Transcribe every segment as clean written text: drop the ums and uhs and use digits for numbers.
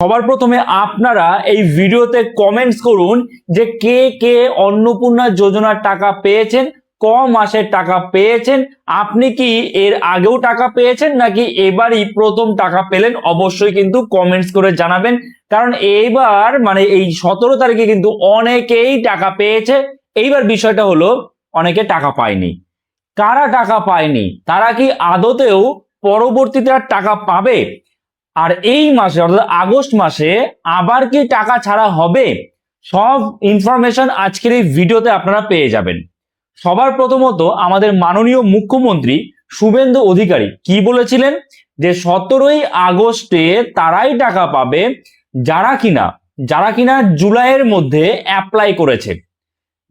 সবার প্রথমে আপনারা এই ভিডিওতে কমেন্টস করুন যে কে কে অন্নপূর্ণা যোজনার টাকা পেয়েছেন, ক মাসের টাকা পেয়েছেন, আপনি কি এর আগেও টাকা পেয়েছেন নাকি এবারই প্রথম টাকা পেলেন। অবশ্যই কিন্তু কমেন্টস করে জানাবেন, কারণ এইবার মানে এই 17 তারিখে কিন্তু অনেকেই টাকা পেয়েছে। এইবার বিষয়টা হলো অনেকে টাকা পায়নি। কারা টাকা পায়নি তারা কি আদতেও পরবর্তীতে আর টাকা পাবে? আর এই মাসে অর্থাৎ আগস্ট মাসে আবার কি টাকা ছাড়া হবে? সব ইনফরমেশন আজকের এই ভিডিওতে আপনারা পেয়ে যাবেন। সবার প্রথমত আমাদের মাননীয় মুখ্যমন্ত্রী শুভেন্দু অধিকারী কি বলেছিলেন যে 17ই আগস্টে তারাই টাকা পাবে যারা কিনা জুলাইয়ের মধ্যে অ্যাপ্লাই করেছে।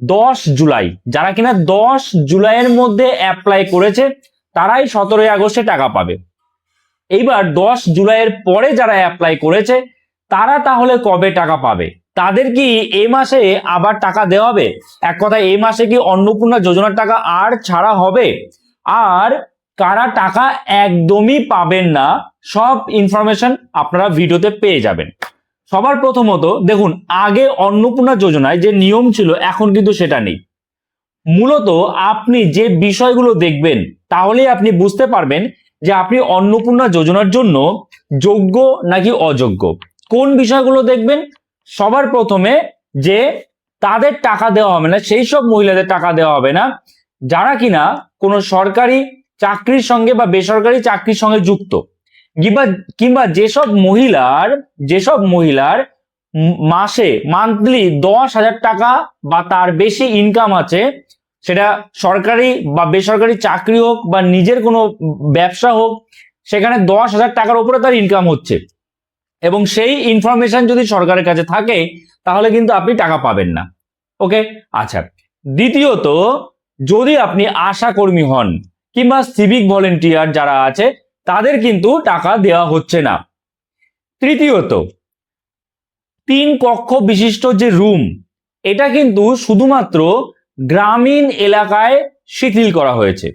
10 জুলাই, যারা কিনা 10 জুলাইয়ের মধ্যে অ্যাপ্লাই করেছে তারাই 17ই আগস্টে টাকা পাবে। এইবার 10 জুলাইয়ের পরে যারা অ্যাপ্লাই করেছে তারা তাহলে কবে টাকা পাবে? তাদের কি এই মাসে আবার টাকা দেওয়া হবে? এক কথা, এই মাসে কি অন্নপূর্ণা যোজনার টাকা আর ছাড়া হবে? আর কারা টাকা একদমই পাবেন না, সব ইনফরমেশন আপনারা ভিডিওতে পেয়ে যাবেন। সবার প্রথমত দেখুন, আগে অন্নপূর্ণা যোজনায় যে নিয়ম ছিল এখন কিন্তু সেটা নেই। মূলত আপনি যে বিষয়গুলো দেখবেন তাহলেই আপনি বুঝতে পারবেন যে আপনি অন্নপূর্ণা যোজনার জন্য যোগ্য নাকি অযোগ্য। কোন বিষয়গুলো দেখবেন? সবার প্রথমে যে তাদের টাকা দেওয়া হবে না, সেই সব মহিলাদের টাকা দেওয়া হবে না যারা কিনা কোনো সরকারি চাকরির সঙ্গে বা বেসরকারি চাকরির সঙ্গে যুক্ত, কিংবা যেসব মহিলার মাসে মান্থলি 10,000 টাকা বা তার বেশি ইনকাম আছে, সেটা সরকারি বা বেসরকারি চাকরি হোক বা নিজের কোনো ব্যবসা হোক, সেখানে 10,000 টাকার উপরে তার ইনকাম হচ্ছে এবং সেই ইনফরমেশন যদি সরকারের কাছে থাকে তাহলে কিন্তু আপনি টাকা পাবেন না। ওকে, আচ্ছা। দ্বিতীয়ত, যদি আপনি আশা কর্মী হন কিংবা সিভিক ভলেন্টিয়ার যারা আছে তাদের কিন্তু টাকা দেওয়া হচ্ছে না। তৃতীয়ত, 3 কক্ষ বিশিষ্ট যে রুম, এটা কিন্তু শুধুমাত্র গ্রামীণ এলাকায় শিথিল করা হয়েছে।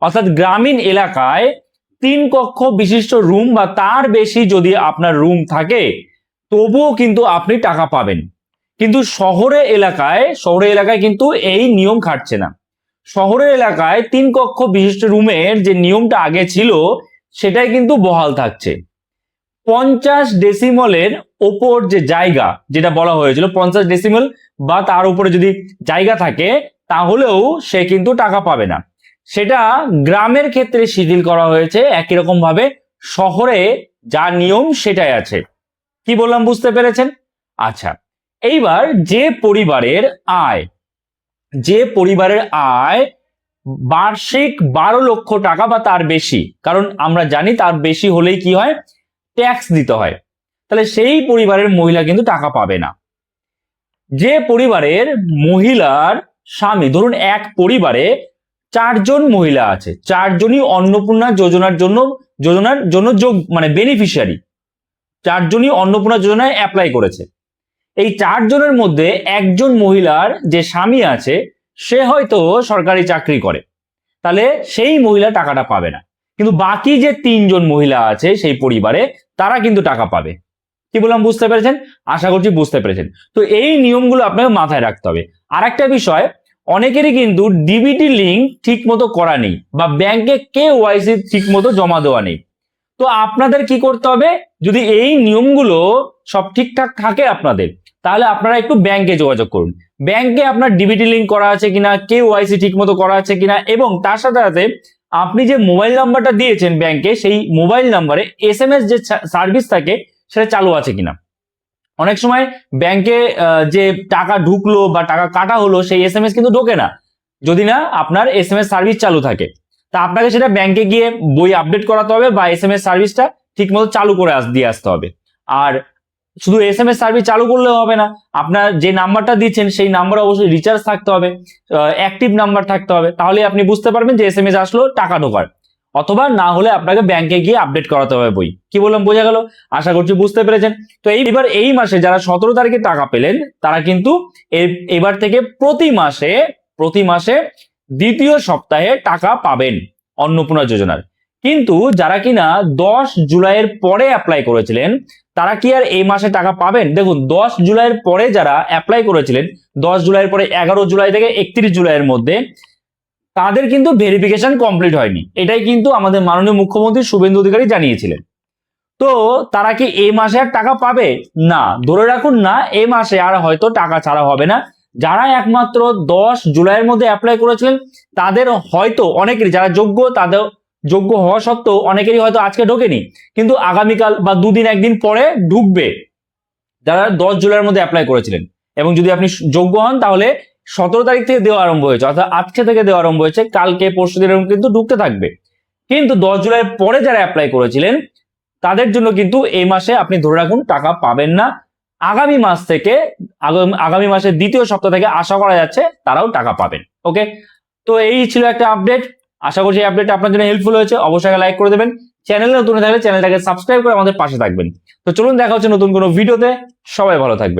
অর্থাৎ গ্রামীণ এলাকায় 3 কক্ষ বিশিষ্ট রুম বা তার বেশি যদি আপনার রুম থাকে তবুও কিন্তু আপনি টাকা পাবেন। কিন্তু শহরের এলাকায় কিন্তু এই নিয়ম খাটছে না। শহরের এলাকায় 3 কক্ষ বিশিষ্ট রুমের যে নিয়মটা আগে ছিল সেটাই কিন্তু বহাল থাকছে। 50 ডেসিমলের ওপর যে জায়গা, যেটা বলা হয়েছিল 50 ডেসিমল বা তার উপরে যদি জায়গা থাকে তাহলেও সে কিন্তু টাকা পাবে না। সেটা গ্রামের ক্ষেত্রে শিথিল করা হয়েছে, একই রকম ভাবে শহরে যা নিয়ম সেটাই আছে। কি বললাম বুঝতে পেরেছেন? আচ্ছা, এইবার যে পরিবারের আয় বার্ষিক 12 লক্ষ টাকা বা তার বেশি, কারণ আমরা জানি তার বেশি হলেই কি হয়, ট্যাক্স দিতে হয়, তাহলে সেই পরিবারের মহিলা কিন্তু টাকা পাবে না। যে পরিবারের মহিলার স্বামী, ধরুন এক পরিবারে 4 জন মহিলা আছে, 4জনই অন্নপূর্ণা যোজনার জন্য বেনিফিশিয়ারি, 4জনই অন্নপূর্ণা যোজনায় অ্যাপ্লাই করেছে। এই 4জনের মধ্যে একজন মহিলার যে স্বামী আছে সে হয়তো সরকারি চাকরি করে, তাহলে সেই মহিলা টাকাটা পাবে না। কিন্তু বাকি যে 3জন মহিলা আছে সেই পরিবারে তারা কিন্তু টাকা পাবে। কি বললাম বুঝতে পেরেছেন? আশা করছি বুঝতে পেরেছেন। তো এই নিয়মগুলো আপনাকে মাথায় রাখতে হবে। আর একটা বিষয়, অনেকেরই কিন্তু ডিবিটি লিঙ্ক ঠিক মতো করা নেই বা ব্যাংকে কেওয়াইসি ঠিক মতো জমা দেওয়া নেই। তো আপনাদের কি করতে হবে, যদি এই নিয়মগুলো সব ঠিকঠাক থাকে আপনাদের, তাহলে আপনারা একটু ব্যাংকে যোগাযোগ করুন। ব্যাংকে আপনার ডিবিটি লিঙ্ক করা আছে কিনা, কেওয়াইসি ঠিক মতো করা আছে কিনা, এবং তার সাথে সাথে আপনি যে মোবাইল নাম্বারটা দিয়েছেন ব্যাংকে, সেই মোবাইল নাম্বারে এসএমএস যে সার্ভিস থাকে সেটা চালু আছে কিনা। অনেক সময় ব্যাংকে যে টাকা ঢুকলো বা টাকা কাটা হলো সেই এসএমএস কিন্তু ঢোকে না যদি না আপনার এসএমএস সার্ভিস চালু থাকে। তা আপনাকে সেটা ব্যাংকে গিয়ে বই আপডেট করাতে হবে বা এসএমএস সার্ভিসটা ঠিক মতো চালু করে দিয়ে আসতে হবে। আর শুধু এসএমএস সার্ভিস চালু করলেও হবে না, আপনার যে নাম্বারটা দিচ্ছেন সেই নাম্বারে অবশ্যই রিচার্জ থাকতে হবে, অ্যাক্টিভ নাম্বার থাকতে হবে, তাহলে আপনি বুঝতে পারবেন যে এসএমএস আসলো টাকা ঢোকার। অথবা না হলে আপনাকে ব্যাংকে গিয়ে আপডেট করাতে হবে বই। কি বললাম বোঝা গেল? আশা করছি বুঝতে পেরেছেন। তো এইবার এই মাসে যারা 17 তারিখে টাকা পেলেন তারা কিন্তু এবার থেকে প্রতি মাসে দ্বিতীয় সপ্তাহে টাকা পাবেন অন্নপূর্ণা যোজনার। কিন্তু যারা কিনা 10 জুলাইয়ের পরে অ্যাপ্লাই করেছিলেন তারা কি আর এই মাসে টাকা পাবেন? দেখুন, 10 জুলাইয়ের পরে যারা অ্যাপ্লাই করেছিলেন, 10 জুলাইয়ের পরে 11 জুলাই থেকে 31 জুলাইয়ের মধ্যে, তাদের কিন্তু ভেরিফিকেশন কমপ্লিট হয়নি। এটাই কিন্তু আমাদের মাননীয় মুখ্যমন্ত্রী শুভেন্দু অধিকারী জানিয়েছিলেন। তো তারা কি এই মাসে আর টাকা পাবে? না, ধরে রাখুন না, এই মাসে আর হয়তো টাকা ছাড়া হবে না। যারা একমাত্র 10 জুলাইয়ের মধ্যে অ্যাপ্লাই করেছিলেন তাদের হয়তো অনেকেরই, যারা যোগ্য, তাদের যোগ্য হওয়া সত্ত্বেও অনেকেরই হয়তো আজকে ঢোকেনি, কিন্তু আগামীকাল বা দুদিন একদিন পরে ঢুকবে যারা 10 জুলাইয়ের মধ্যে অ্যাপ্লাই করেছিলেন। এবং যদি আপনি যোগ্য হন তাহলে 17 তারিখ থেকে দেওয়া আরম্ভ হয়েছে, অর্থাৎ আজকে থেকে দেওয়া আরম্ভ হয়েছে, কালকে পরশু দিন কিন্তু ঢুকতে থাকবে। কিন্তু 10 জুলাইয়ের পরে যারা অ্যাপ্লাই করেছিলেন তাদের জন্য কিন্তু এই মাসে আপনি ধরে রাখুন টাকা পাবেন না। আগামী মাস থেকে, আগামী মাসের দ্বিতীয় সপ্তাহ থেকে আশা করা যাচ্ছে তারাও টাকা পাবেন। ওকে, তো এই ছিল একটা আপডেট। আশা করছি এই আপডেটটা আপনার জন্য হেল্পফুল হয়েছে। অবশ্যই লাইক করে দেবেন, চ্যানেলে নতুন থাকলে চ্যানেলটাকে সাবস্ক্রাইব করে আমাদের পাশে থাকবেন। তো চলুন দেখা হচ্ছে নতুন কোনো ভিডিওতে। সবাই ভালো থাকবেন।